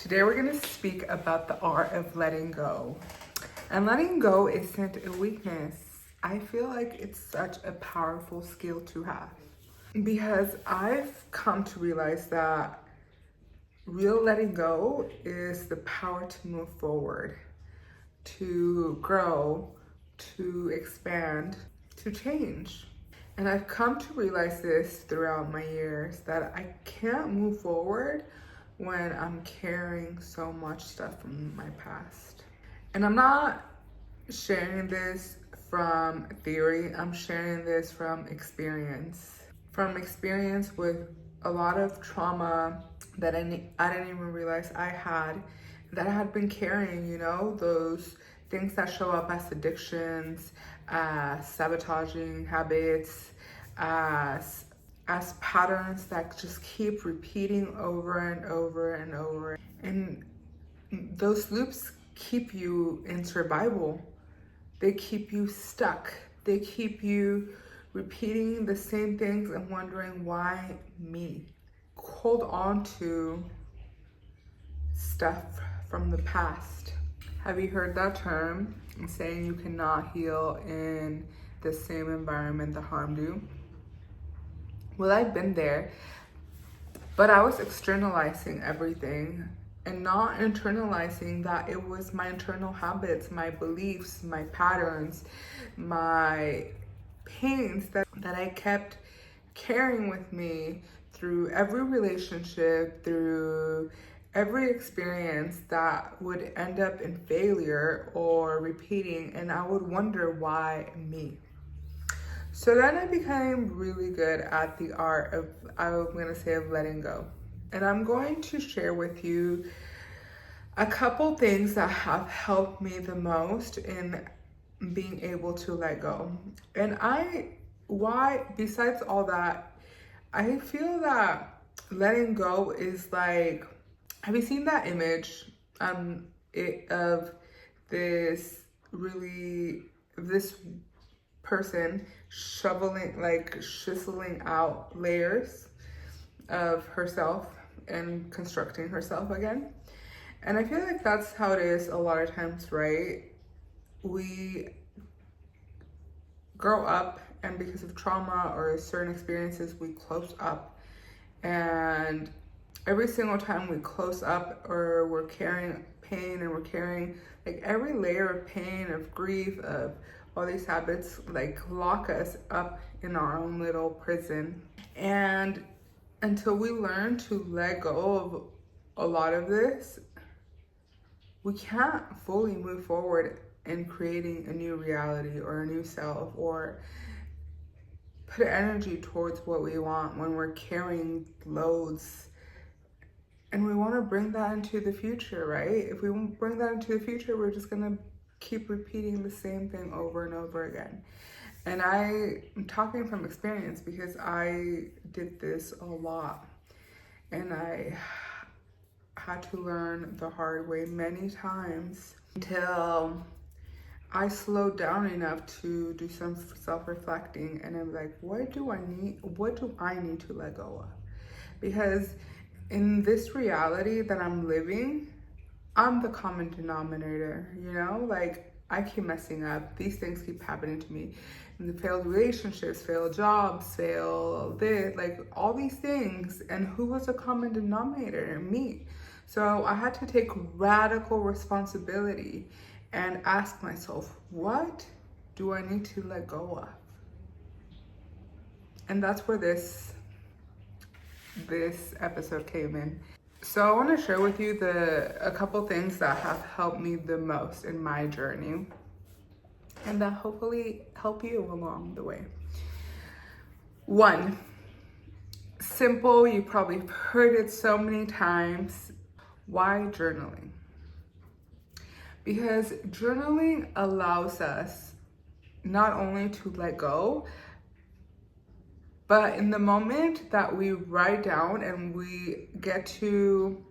Today we're going to speak about the art of letting go. And letting go isn't a weakness. I feel like it's such a powerful skill to have. Because I've come to realize that real letting go is the power to move forward, to grow, to expand, to change. And I've come to realize this throughout my years that I can't move forward when I'm carrying so much stuff from my past. And I'm not sharing this from theory, I'm sharing this from experience. From experience with a lot of trauma that I didn't even realize I had, that I had been carrying, those things that show up as addictions, as sabotaging habits, as patterns that just keep repeating over and over and over. And those loops keep you in survival. They keep you stuck. They keep you repeating the same things and wondering, why me? Hold on to stuff from the past. Have you heard that term, saying you cannot heal in the same environment that harmed you? Well, I've been there, but I was externalizing everything and not internalizing that it was my internal habits, my beliefs, my patterns, my pains that I kept carrying with me through every relationship, through every experience that would end up in failure or repeating, and I would wonder, why me? So then I became really good at the art of, of letting go. And I'm going to share with you a couple things that have helped me the most in being able to let go. And besides all that, I feel that letting go is like, have you seen that image of this person chiseling out layers of herself and constructing herself again? And I feel like that's how it is a lot of times, right? We grow up, and because of trauma or certain experiences, we close up. And every single time we close up, or we're carrying pain, and we're carrying like every layer of pain, of grief, of all these habits, like lock us up in our own little prison. And until we learn to let go of a lot of this, we can't fully move forward in creating a new reality or a new self, or put energy towards what we want when we're carrying loads. And we want to bring that into the future, right? If we bring that into the future, we're just going to keep repeating the same thing over and over again. And I'm talking from experience because I did this a lot. And I had to learn the hard way many times until I slowed down enough to do some self-reflecting, and I'm like, what do I need to let go of? Because in this reality that I'm living, I'm the common denominator, like I keep messing up. These things keep happening to me. And the failed relationships, failed jobs, failed this, like all these things. And who was the common denominator? Me. So I had to take radical responsibility and ask myself, what do I need to let go of? And that's where this episode came in. So I want to share with you a couple things that have helped me the most in my journey, and that hopefully help you along the way. One, simple, you probably heard it so many times. Why journaling? Because journaling allows us not only to let go, but in the moment that we write down and we get to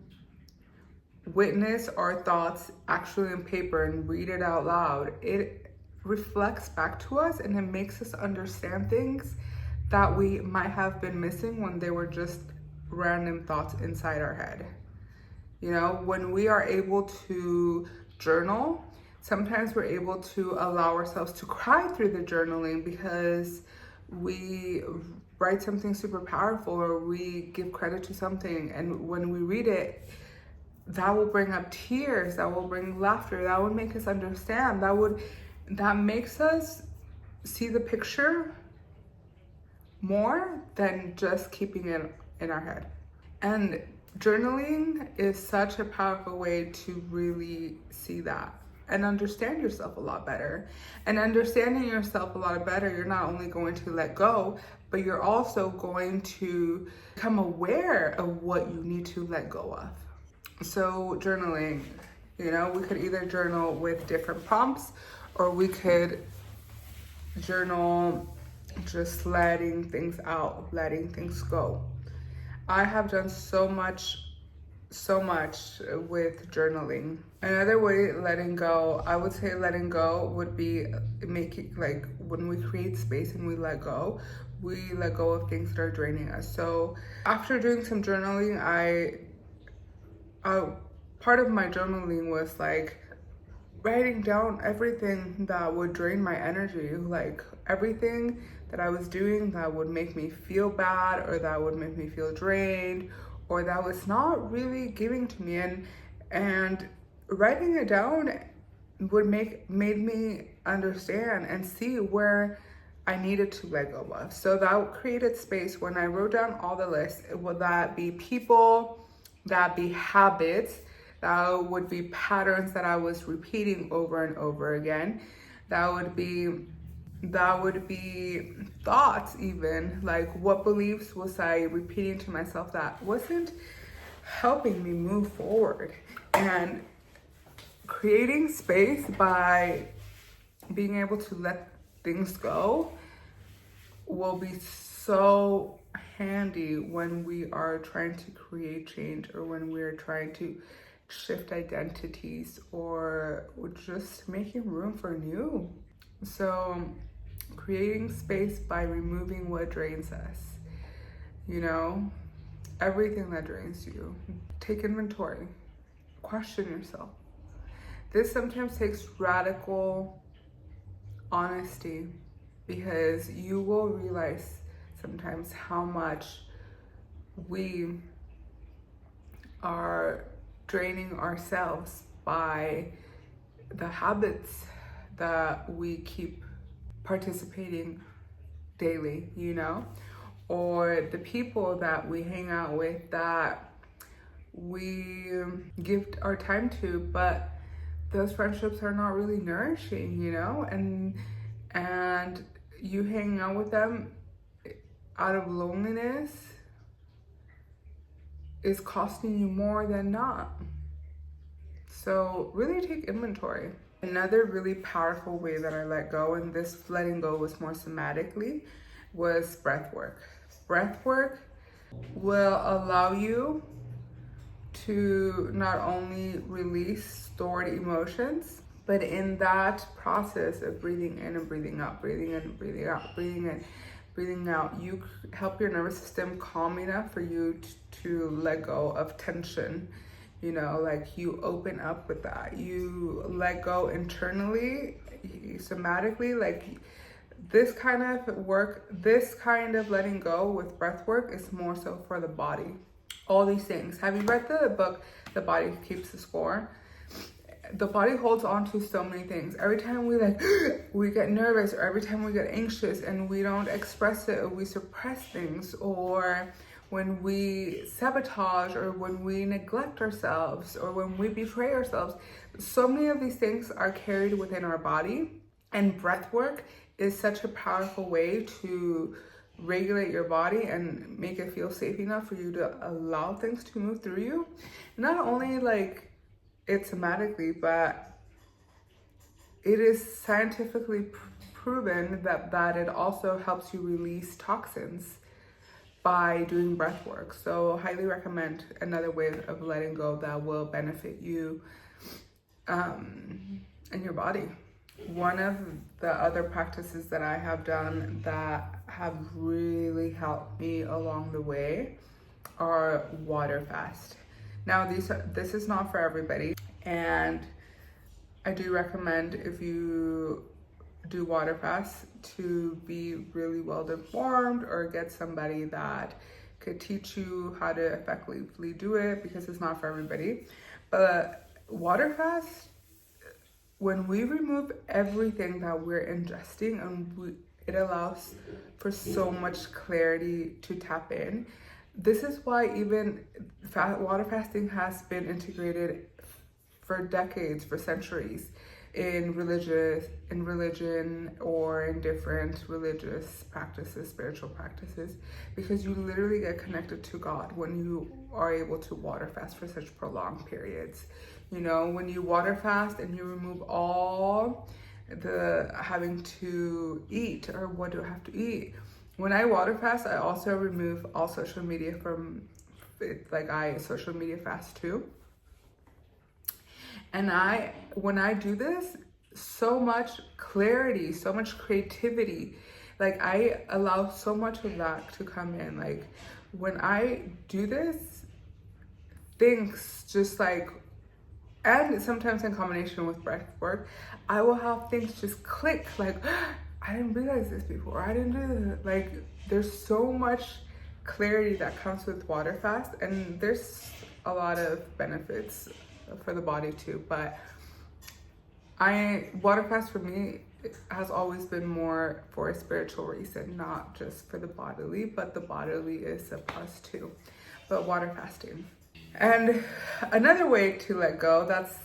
witness our thoughts actually in paper and read it out loud, it reflects back to us, and it makes us understand things that we might have been missing when they were just random thoughts inside our head. You know, when we are able to journal, sometimes we're able to allow ourselves to cry through the journaling because we write something super powerful or we give credit to something. And when we read it, that will bring up tears, that will bring laughter, that would make us understand, that makes us see the picture more than just keeping it in our head. And journaling is such a powerful way to really see that and understand yourself a lot better. And understanding yourself a lot better, you're not only going to let go, but you're also going to become aware of what you need to let go of. So journaling, you know, we could either journal with different prompts or we could journal just letting things out, letting things go. I have done so much with journaling. Another way letting go, I would say letting go would be making, like when we create space and we let go of things that are draining us. So after doing some journaling, part of my journaling was like writing down everything that would drain my energy, like everything that I was doing that would make me feel bad or that would make me feel drained or that was not really giving to me, and writing it down made me understand and see where I needed to let go of. So that created space. When I wrote down all the lists, would that be people, that be habits, that would be patterns that I was repeating over and over again, that would be thoughts, even like what beliefs was I repeating to myself that wasn't helping me move forward. And creating space by being able to let things go will be so handy when we are trying to create change or when we are trying to shift identities or just making room for new. So creating space by removing what drains us, you know, everything that drains you. Take inventory, question yourself. This sometimes takes radical honesty because you will realize sometimes how much we are draining ourselves by the habits that we keep participating daily, you know, or the people that we hang out with that we give our time to, but those friendships are not really nourishing, you know, and you hang out with them out of loneliness is costing you more than not. So really take inventory. Another really powerful way that I let go, and this letting go was more somatically, was breath work. Breath work will allow you to not only release stored emotions, but in that process of breathing in and breathing out, breathing in and breathing out, breathing in, breathing out, you help your nervous system calm enough for you to let go of tension. You know, like you open up with that. You let go internally, somatically, like this kind of work, this kind of letting go with breath work is more so for the body. All these things. Have you read the book, The Body Keeps the Score? The body holds on to so many things. Every time we get nervous, or every time we get anxious and we don't express it, or we suppress things, or when we sabotage, or when we neglect ourselves, or when we betray ourselves, so many of these things are carried within our body. And breath work is such a powerful way to regulate your body and make it feel safe enough for you to allow things to move through you. Not only like it somatically, but it is scientifically proven that it also helps you release toxins by doing breath work. So highly recommend another way of letting go that will benefit you and your body. One of the other practices that I have done that have really helped me along the way are water fast. Now, this is not for everybody, and I do recommend, if you do water fast, to be really well informed or get somebody that could teach you how to effectively do it, because it's not for everybody. But water fast, when we remove everything that we're ingesting, it allows for so much clarity to tap in. This is why even water fasting has been integrated for decades, for centuries, in religion, or in different religious practices, spiritual practices, because you literally get connected to God when you are able to water fast for such prolonged periods. You know, when you water fast and you remove all the having to eat, or what do I have to eat. When I water fast, I also remove all social media from it. Like, I social media fast too. And when I do this, so much clarity, so much creativity, like, I allow so much of that to come in. Like, when I do this, things just like, and sometimes in combination with breath work, I will have things just click, like, I didn't realize this before, I didn't do this. Like, there's so much clarity that comes with water fast, and there's a lot of benefits for the body too. But water fast for me has always been more for a spiritual reason, not just for the bodily, but the bodily is a plus too. But water fasting. And another way to let go that's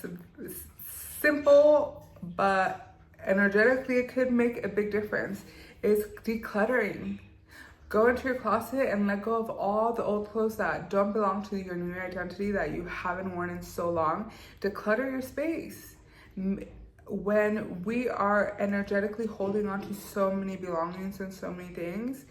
simple, but energetically it could make a big difference, is decluttering. Go into your closet and let go of all the old clothes that don't belong to your new identity, that you haven't worn in so long. Declutter your space. When we are energetically holding on to so many belongings and so many things,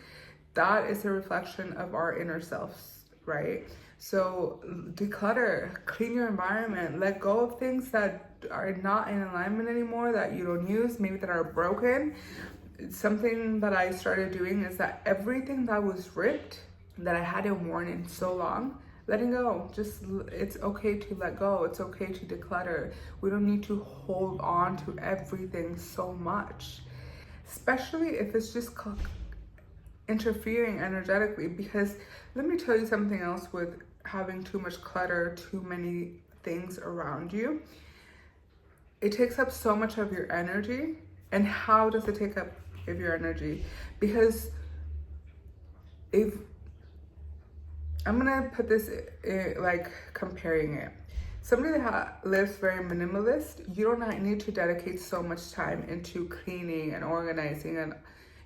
that is a reflection of our inner selves, right? So declutter, clean your environment, let go of things that are not in alignment anymore, that you don't use, maybe that are broken. Something that I started doing is that everything that was ripped, that I hadn't worn in so long, letting go. Just, it's okay to let go. It's okay to declutter. We don't need to hold on to everything so much, especially if it's just interfering energetically. Because let me tell you something else with having too much clutter, too many things around you. It takes up so much of your energy. And how does it take up of your energy? Because if I'm gonna put this in, like, comparing it, somebody that lives very minimalist, you don't need to dedicate so much time into cleaning and organizing, and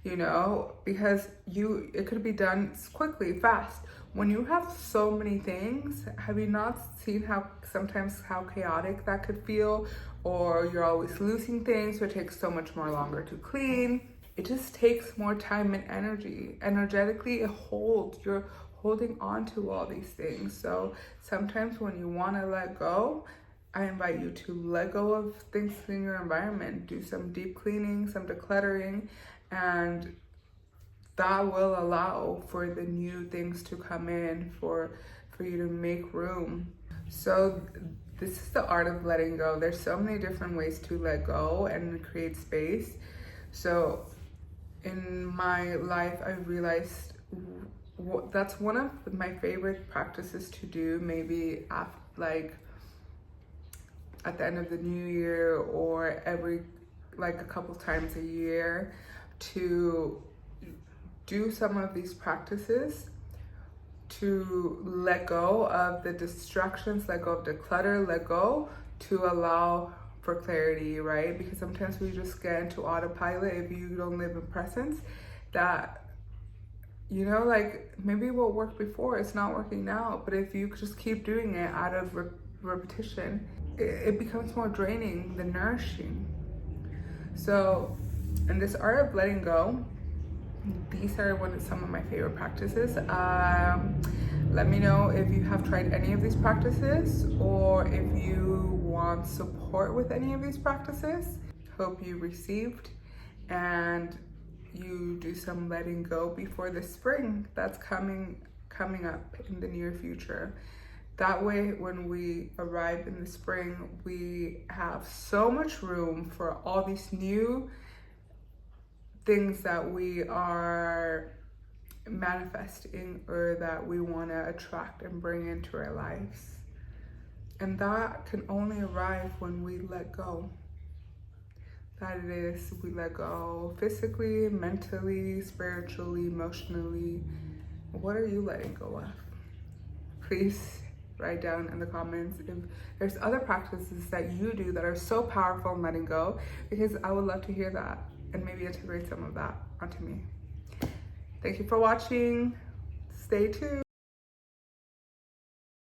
you know, because it could be done quickly, fast. When you have so many things, have you not seen how chaotic that could feel? Or you're always losing things, so it takes so much more longer to clean. It just takes more time and energy. Energetically, you're holding on to all these things. So sometimes when you want to let go, I invite you to let go of things in your environment. Do some deep cleaning, some decluttering, and that will allow for the new things to come in, for you to make room. So this is the art of letting go. There's so many different ways to let go and create space. So in my life, I realized that's one of my favorite practices to do, maybe like at the end of the new year, or a couple times a year, to do some of these practices to let go of the distractions, let go of the clutter, let go to allow for clarity, right? Because sometimes we just get into autopilot if you don't live in presence, that, you know, like, maybe what worked before, it's not working now. But if you just keep doing it out of repetition, it becomes more draining than nourishing. So in this art of letting go, these are some of my favorite practices. Let me know if you have tried any of these practices, or if you want support with any of these practices. Hope you received, and you do some letting go before the spring that's coming up in the near future. That way, when we arrive in the spring, we have so much room for all these new things that we are manifesting or that we want to attract and bring into our lives. And that can only arrive when we let go. That it is, we let go physically, mentally, spiritually, emotionally. What are you letting go of? Please write down in the comments if there's other practices that you do that are so powerful in letting go, because I would love to hear that and maybe integrate some of that onto me. Thank you for watching. Stay tuned.